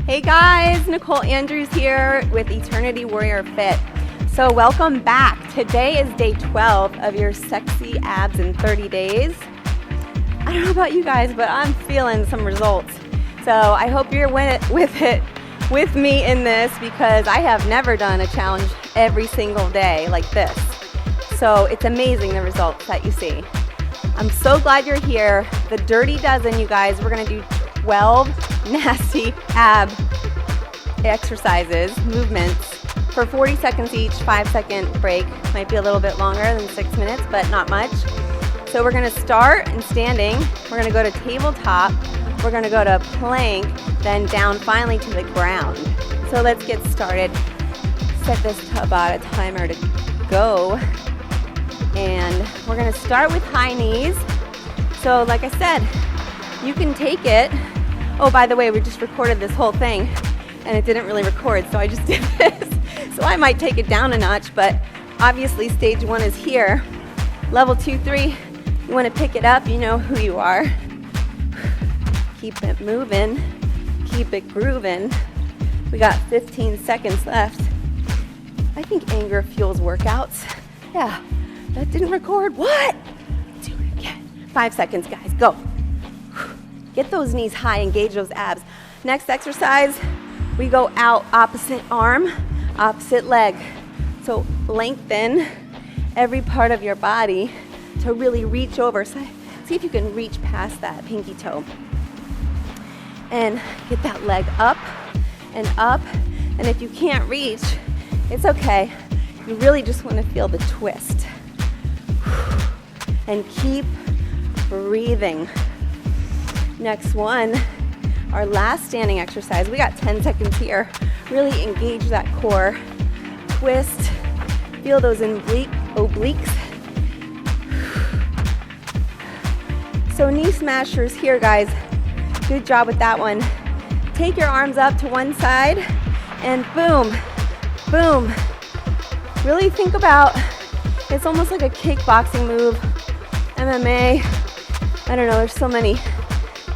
Hey guys, Nicole Andrews here with Eternity Warrior Fit. So welcome back. Today is day 12 of your sexy abs in 30 days. I don't know about you guys, but I'm feeling some results. So I hope you're with me in this, because I have never done a challenge every single day like this. So it's amazing the results that you see. I'm so glad you're here. The Dirty Dozen, you guys. We're gonna do 12 nasty ab exercises, movements, for 40 seconds each, 5-second break. Might be a little bit longer than 6 minutes, but not much. So we're gonna start in standing. We're gonna go to tabletop. We're gonna go to plank, then down finally to the ground. So let's get started. Set this to about a timer to go. And we're gonna start with high knees. So like I said, you can take it. Oh, by the way, we just recorded this whole thing and it didn't really record, so I just did this. So I might take it down a notch, but obviously stage 1 is here. Level 2, 3, you wanna pick it up, you know who you are. Keep it moving, keep it grooving. We got 15 seconds left. I think anger fuels workouts. Yeah, that didn't record, what? Do it again. 5 seconds, guys, go. Get those knees high, engage those abs. Next exercise, we go out opposite arm, opposite leg. So lengthen every part of your body to really reach over. So see if you can reach past that pinky toe. And get that leg up and up. And if you can't reach, it's okay. You really just want to feel the twist. And keep breathing. Next one, our last standing exercise. We got 10 seconds here. Really engage that core. Twist. Feel those obliques. So knee smashers here, guys. Good job with that one. Take your arms up to one side and boom, boom. Really think about, it's almost like a kickboxing move, MMA. I don't know, there's so many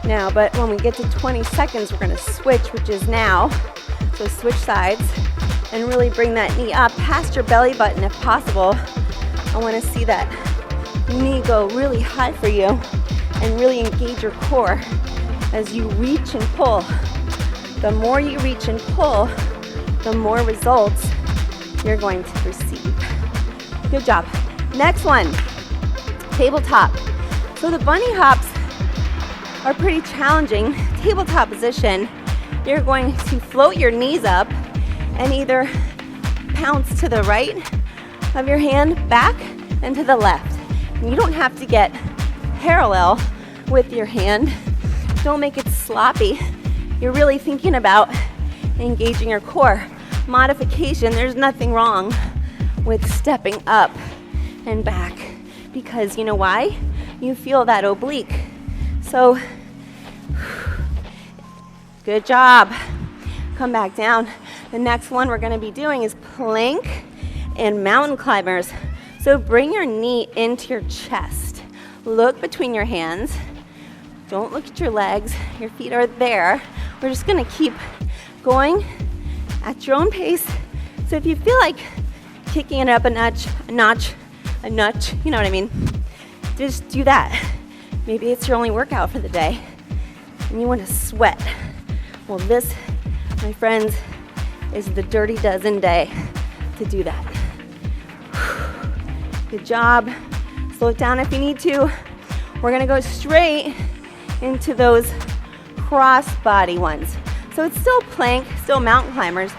now, but when we get to 20 seconds, we're gonna switch, which is now. So switch sides and really bring that knee up past your belly button if possible. I wanna see that knee go really high for you and really engage your core as you reach and pull. The more you reach and pull, the more results you're going to receive. Good job. Next one, tabletop. So the bunny hops are pretty challenging. Tabletop position, you're going to float your knees up and either pounce to the right of your hand, back, and to the left. And you don't have to get parallel with your hand. Don't make it sloppy. You're really thinking about engaging your core. Modification, there's nothing wrong with stepping up and back, because you know why? You feel that oblique. So, good job. Come back down. The next one we're gonna be doing is plank and mountain climbers. So bring your knee into your chest. Look between your hands. Don't look at your legs. Your feet are there. We're just gonna keep going at your own pace. So if you feel like kicking it up a notch, you know what I mean? Just do that. Maybe it's your only workout for the day and you want to sweat. Well, this, my friends, is the Dirty Dozen day to do that. Good job. Slow it down if you need to. We're gonna go straight into those cross body ones. So it's still plank, still mountain climbers.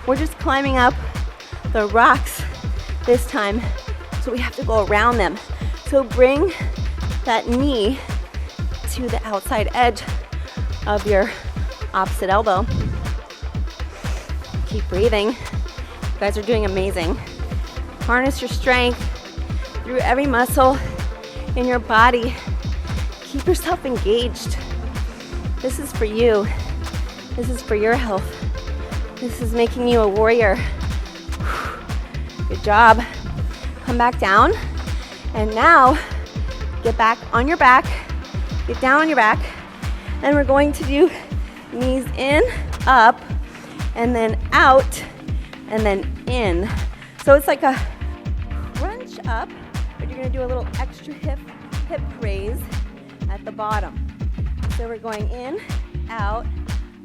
We're just climbing up the rocks this time, so we have to go around them. So bring that knee to the outside edge of your opposite elbow. Keep breathing. You guys are doing amazing. Harness your strength through every muscle in your body. Keep yourself engaged. This is for you. This is for your health. This is making you a warrior. Good job. Come back down. And now, get back on your back. Get down on your back. And we're going to do knees in, up, and then out, and then in. So it's like a crunch up, but you're gonna do a little extra hip raise at the bottom. So we're going in, out,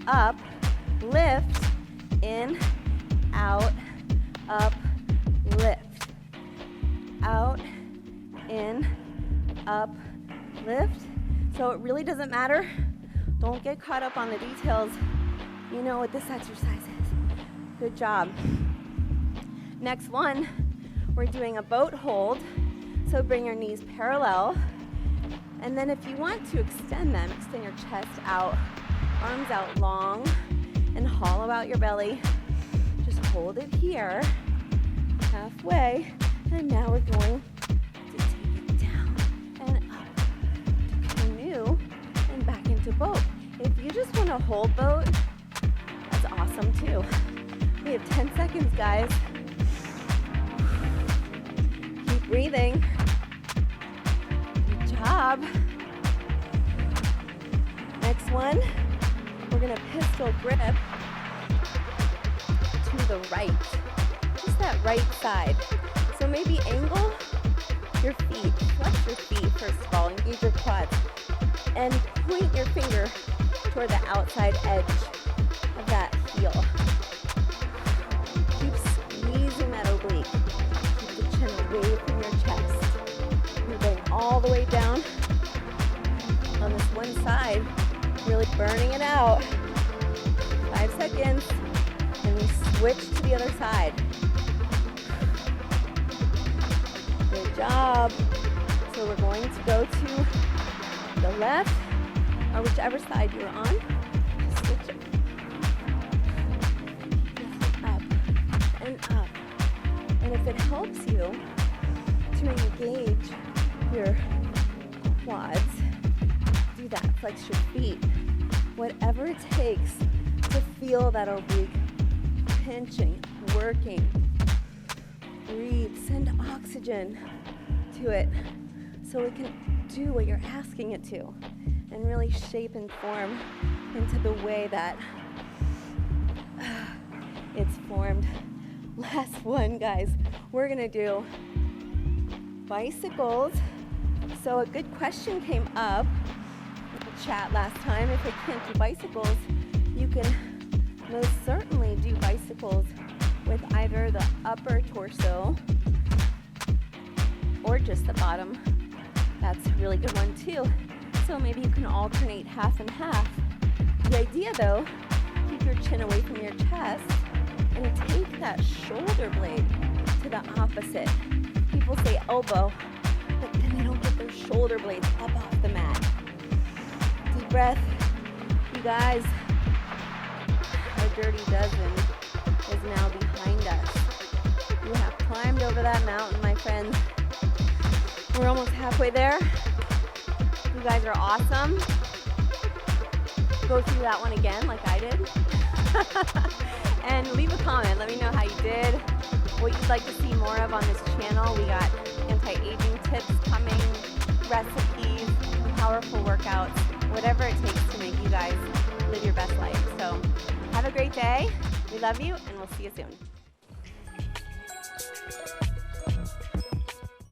up, lift, in, out, up, lift, out, in, up, lift. So it really doesn't matter. Don't get caught up on the details. You know what this exercise is. Good job. Next one, we're doing a boat hold. So bring your knees parallel. And then if you want to extend them, extend your chest out, arms out long, and hollow out your belly. Just hold it here, halfway. And now we're going to take it down and up to canoe and back into boat. If you just want to hold boat, that's awesome too. We have 10 seconds, guys. Keep breathing. Good job. Next one, we're gonna pistol grip to the right. Just that right side. So maybe angle your feet, flex your feet first of all, engage your quads, and point your finger toward the outside edge of that heel. Keep squeezing that oblique. Keep the chin away from your chest. You're going all the way down on this one side, really burning it out. 5 seconds, and we switch to the other side. Good job. So we're going to go to the left, or whichever side you're on. Just switch it. Up and up. And if it helps you to engage your quads, do that. Flex your feet. Whatever it takes to feel that oblique pinching, working. Breathe, send oxygen to it so it can do what you're asking it to and really shape and form into the way that it's formed. Last one, guys. We're gonna do bicycles. So a good question came up in the chat last time. If I can't do bicycles, you can most certainly do bicycles with either the upper torso or just the bottom. That's a really good one too. So maybe you can alternate half and half. The idea though, keep your chin away from your chest and take that shoulder blade to the opposite. People say elbow, but then they don't get their shoulder blades up off the mat. Deep breath. You guys, our dirty dozen is now behind us. You have climbed over that mountain, my friends. We're almost halfway there. You guys are awesome. Go through that one again like I did. And leave a comment. Let me know how you did, what you'd like to see more of on this channel. We got anti-aging tips coming, recipes, powerful workouts, whatever it takes to make you guys live your best life. So have a great day. We love you, and we'll see you soon.